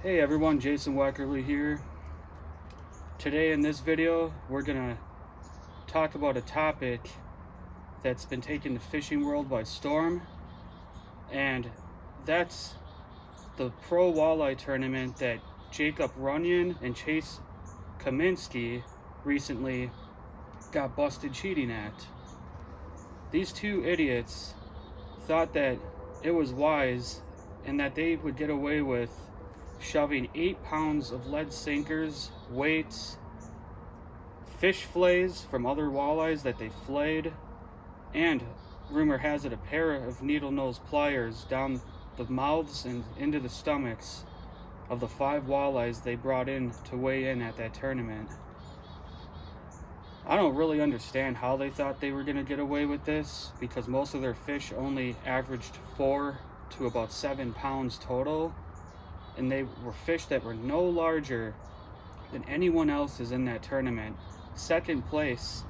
Hey everyone, Jason Weckerly here. Today in this video, we're gonna talk about a topic that's been taking the fishing world by storm, and that's the pro walleye tournament that Jacob Runyan and Chase Cominsky recently got busted cheating at. These two idiots thought that it was wise and that they would get away with shoving 8 pounds of lead sinkers, weights, fish fillets from other walleyes that they flayed, and rumor has it a pair of needle nose pliers down the mouths and into the stomachs of the 5 walleyes they brought in to weigh in at that tournament. I don't really understand how they thought they were going to get away with this, because most of their fish only averaged 4 to about 7 pounds total, and they were fish that were no larger than anyone else's in that tournament. Second place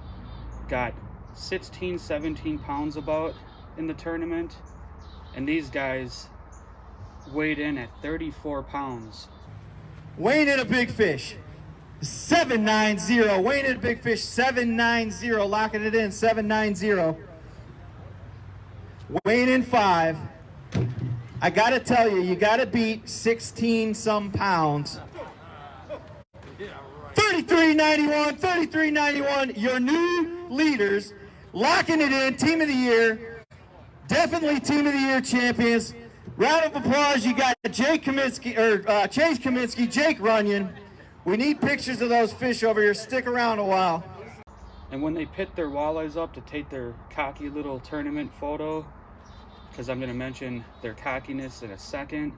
got 16, 17 pounds about in the tournament, and these guys weighed in at 34 pounds. Weighing in a big fish, 790. Weighing in a big fish, 790. Locking it in, 790. Weighing in 5. I gotta tell you, you gotta beat 16 some pounds. 33.91, 33.91. Your new leaders, locking it in, team of the year. Definitely team of the year champions. Round of applause. You got Chase Cominsky, Jake Runyan. We need pictures of those fish over here. Stick around a while. And when they pit their walleyes up to take their cocky little tournament photo, because I'm going to mention their cockiness in a second,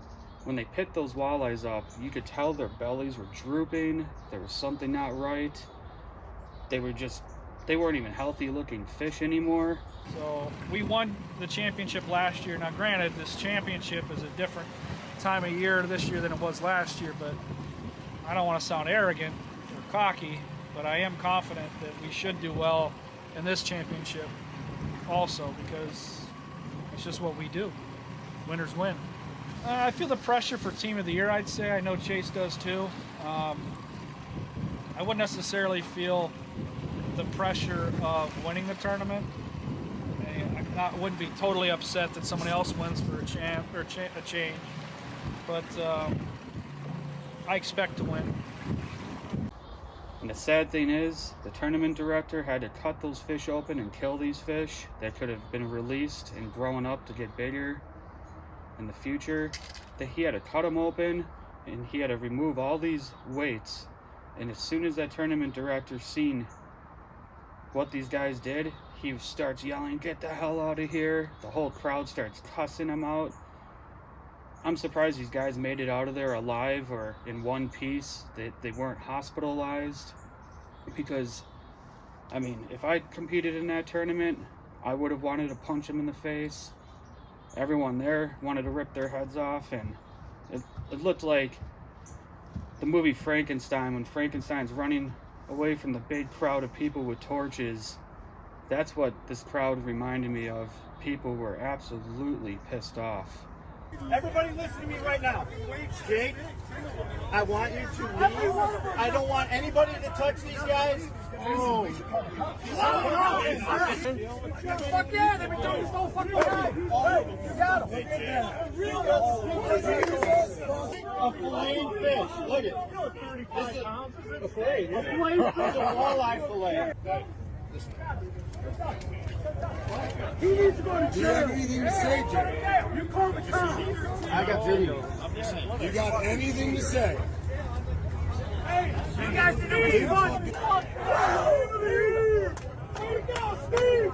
when they pit those walleyes up, you could tell their bellies were drooping. There was something not right. They weren't even healthy looking fish anymore. So we won the championship last year. Now granted, this championship is a different time of year this year than it was last year, but I don't want to sound arrogant or cocky, but I am confident that we should do well in this championship also, because it's just what we do. Winners win. I feel the pressure for team of the year, I'd say. I know Chase does too. I wouldn't necessarily feel the pressure of winning the tournament. I wouldn't be totally upset that somebody else wins for a change, but I expect to win. And the sad thing is, the tournament director had to cut those fish open and kill these fish that could have been released and grown up to get bigger in the future. That he had to cut them open and he had to remove all these weights. And as soon as that tournament director seen what these guys did, he starts yelling, "Get the hell out of here." The whole crowd starts cussing him out. I'm surprised these guys made it out of there alive or in one piece, that they weren't hospitalized, because I mean, if I competed in that tournament, I would have wanted to punch them in the face. Everyone there wanted to rip their heads off, and it looked like the movie Frankenstein, when Frankenstein's running away from the big crowd of people with torches. That's what this crowd reminded me of. People were absolutely pissed off. Everybody listen to me right now. Jake, I want you to leave. I don't want anybody to touch these guys. Oh. Fuck yeah, they've been doing this whole fucking time. You got him. A filleted fish. Look at it. This is a fillet. A filleted fish. It's a walleye fillet. He needs to go to jail. You have anything to say, Jay? You call the cops. I got video. You got anything to say? Hey, you guys are doing fun. Way to go, Steve.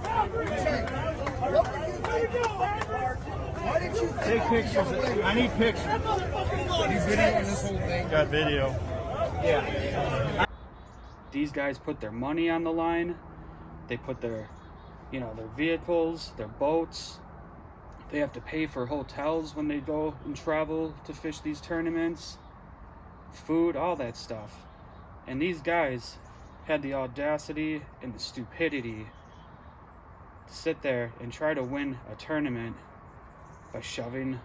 Why did you Take pictures. I need pictures. You videoing this whole thing? Got video. Yeah. These guys put their money on the line. They put their vehicles, their boats. They have to pay for hotels when they go and travel to fish these tournaments. Food, all that stuff. And these guys had the audacity and the stupidity to sit there and try to win a tournament by shoving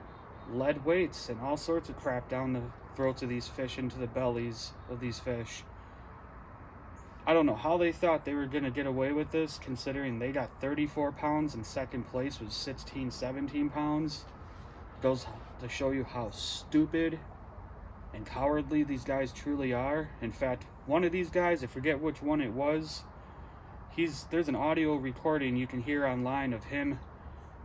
lead weights and all sorts of crap down the throats of these fish, into the bellies of these fish. I don't know how they thought they were going to get away with this, considering they got 34 pounds and second place was 16, 17 pounds. Goes to show you how stupid and cowardly these guys truly are. In fact, one of these guys, I forget which one it was, there's an audio recording you can hear online of him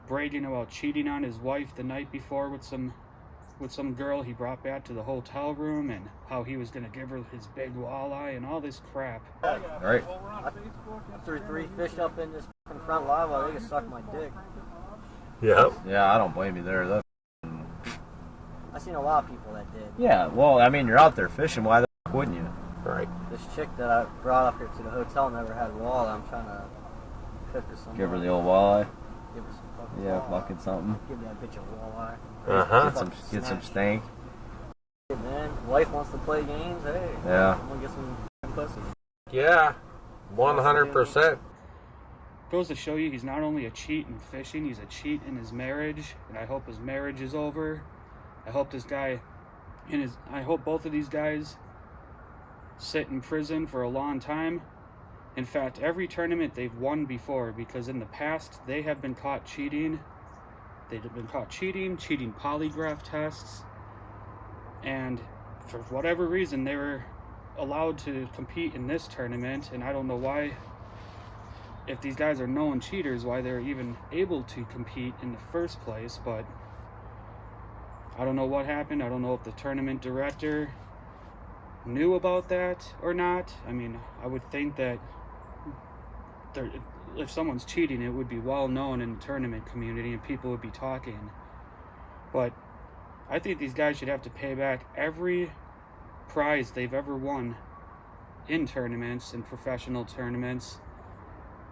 bragging about cheating on his wife the night before with some girl he brought back to the hotel room, and how he was going to give her his big walleye and all this crap. All right. I threw 3 fish up in this front live well. They could suck my dick. Yeah. Yeah, I don't blame you there. I've seen a lot of people that did. Yeah, well, I mean, you're out there fishing. Why the f wouldn't you? Right. This chick that I brought up here to the hotel never had walleye. I'm trying to cook her some. Give her the old walleye. Give her some fucking Yeah, walleye. fucking something. Give that bitch a walleye. Get some stank. Hey, man, wife wants to play games. Hey. Yeah. I'm gonna get some pussy. Yeah, 100%. Goes to show you he's not only a cheat in fishing, he's a cheat in his marriage, and I hope his marriage is over. I hope this guy I hope both of these guys sit in prison for a long time. In fact, every tournament they've won before, because in the past they have been caught cheating. They've been caught cheating polygraph tests, and for whatever reason they were allowed to compete in this tournament, and I don't know why, if these guys are known cheaters, why they're even able to compete in the first place. But I don't know what happened. I don't know if the tournament director knew about that or not. I mean, I would think that if someone's cheating, it would be well known in the tournament community and people would be talking. But I think these guys should have to pay back every prize they've ever won in tournaments, in professional tournaments,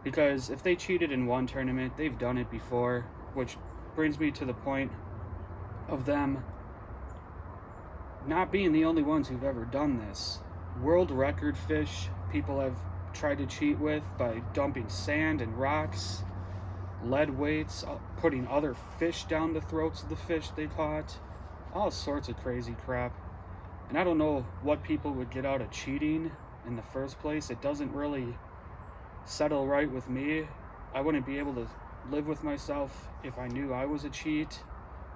because if they cheated in one tournament, they've done it before, which brings me to the point of them not being the only ones who've ever done this. World record fish people have tried to cheat with by dumping sand and rocks, lead weights, putting other fish down the throats of the fish they caught, all sorts of crazy crap. And I don't know what people would get out of cheating in the first place. It doesn't really settle right with me. I wouldn't be able to live with myself if I knew I was a cheat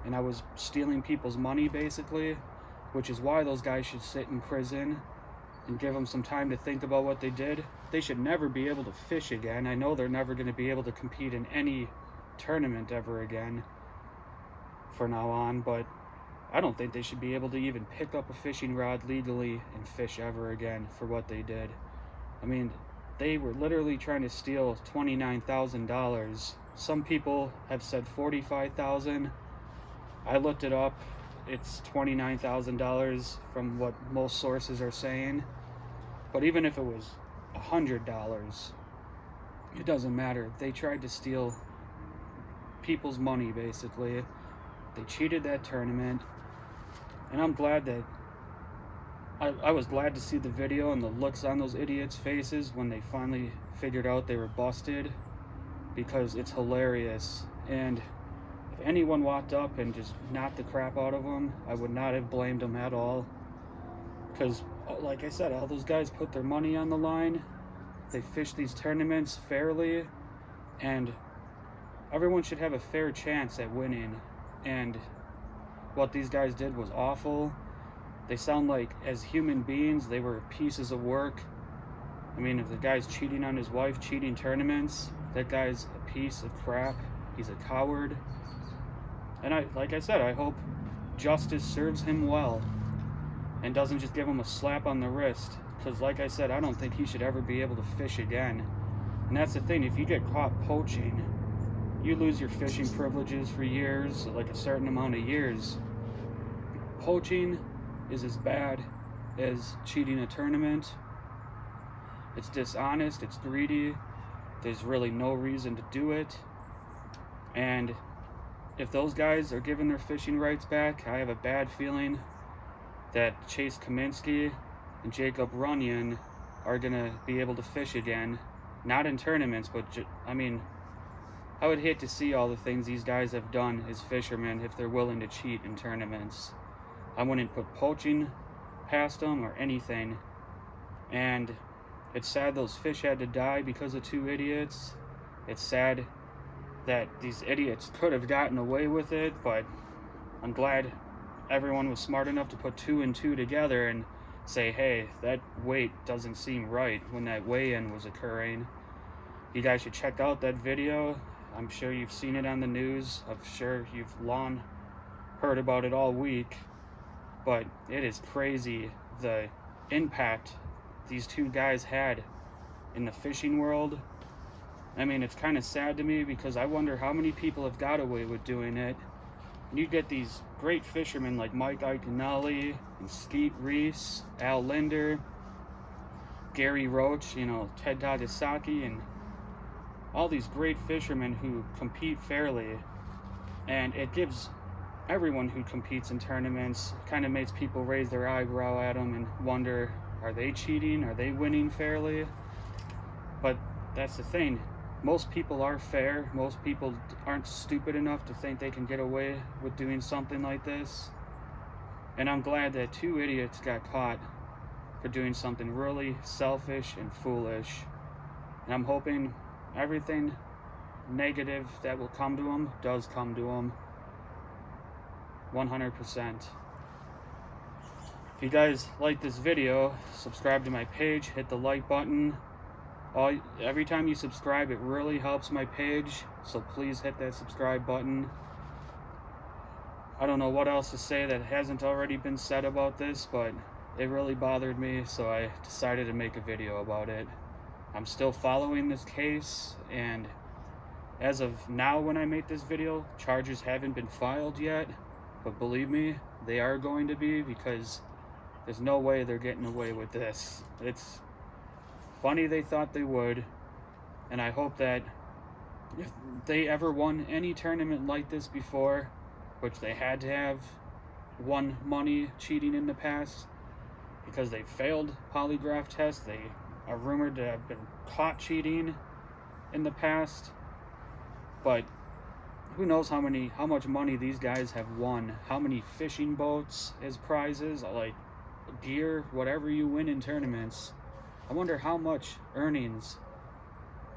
and I was stealing people's money, basically, which is why those guys should sit in prison and give them some time to think about what they did. They should never be able to fish again. I know they're never going to be able to compete in any tournament ever again for now on, but I don't think they should be able to even pick up a fishing rod legally and fish ever again for what they did. I mean, they were literally trying to steal $29,000. Some people have said $45,000. I looked it up. It's $29,000 from what most sources are saying. But even if it was $100, it doesn't matter. They tried to steal people's money, basically. They cheated that tournament. And I'm glad that I was glad to see the video and the looks on those idiots' faces when they finally figured out they were busted, because it's hilarious. And if anyone walked up and just knocked the crap out of them, I would not have blamed them at all. Because, like I said, all those guys put their money on the line. They fish these tournaments fairly, and everyone should have a fair chance at winning. And what these guys did was awful. They sound like, as human beings, they were pieces of work. I mean, if the guy's cheating on his wife, cheating tournaments, that guy's a piece of crap. He's a coward. And like I said, I hope justice serves him well and doesn't just give him a slap on the wrist. Because like I said, I don't think he should ever be able to fish again. And that's the thing, if you get caught poaching, you lose your fishing privileges for years, like a certain amount of years. Poaching is as bad as cheating a tournament. It's dishonest, it's greedy, there's really no reason to do it. And if those guys are given their fishing rights back, I have a bad feeling that Chase Cominsky and Jacob Runyan are going to be able to fish again. Not in tournaments, but I mean, I would hate to see all the things these guys have done as fishermen if they're willing to cheat in tournaments. I wouldn't put poaching past them or anything. And it's sad those fish had to die because of two idiots. It's sad that these idiots could have gotten away with it, but I'm glad everyone was smart enough to put 2 and 2 together and say, hey, that weight doesn't seem right when that weigh-in was occurring. You guys should check out that video. I'm sure you've seen it on the news. I'm sure you've long heard about it all week. But it is crazy the impact these two guys had in the fishing world. I mean, it's kind of sad to me because I wonder how many people have got away with doing it. And you get these great fishermen like Mike Iaconelli and Skeet Reese, Al Linder, Gary Roach, you know, Ted Tagasaki, and all these great fishermen who compete fairly. And it gives everyone who competes in tournaments, kind of makes people raise their eyebrow at them and wonder, are they cheating? Are they winning fairly? But that's the thing. Most people are fair. Most people aren't stupid enough to think they can get away with doing something like this. And I'm glad that 2 idiots got caught for doing something really selfish and foolish. And I'm hoping everything negative that will come to them does come to them. 100%. If you guys like this video, subscribe to my page, hit the like button. Every time you subscribe, it really helps my page, so please hit that subscribe button. I don't know what else to say that hasn't already been said about this, but it really bothered me, so I decided to make a video about it. I'm still following this case, and as of now when I make this video, charges haven't been filed yet, but believe me, they are going to be, because there's no way they're getting away with this. It's funny they thought they would, and I hope that if they ever won any tournament like this before, which they had to have won money cheating in the past, because they failed polygraph tests, they are rumored to have been caught cheating in the past, but who knows how much money these guys have won, how many fishing boats as prizes, like gear, whatever you win in tournaments. I wonder how much earnings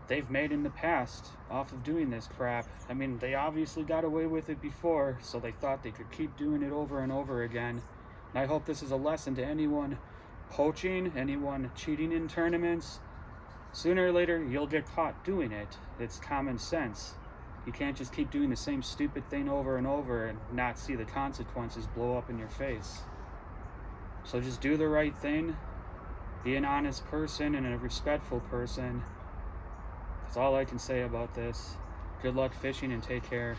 they've made in the past off of doing this crap. I mean, they obviously got away with it before, so they thought they could keep doing it over and over again. And I hope this is a lesson to anyone poaching, anyone cheating in tournaments. Sooner or later, you'll get caught doing it. It's common sense. You can't just keep doing the same stupid thing over and over and not see the consequences blow up in your face. So just do the right thing. Be an honest person and a respectful person. That's all I can say about this. Good luck fishing and take care.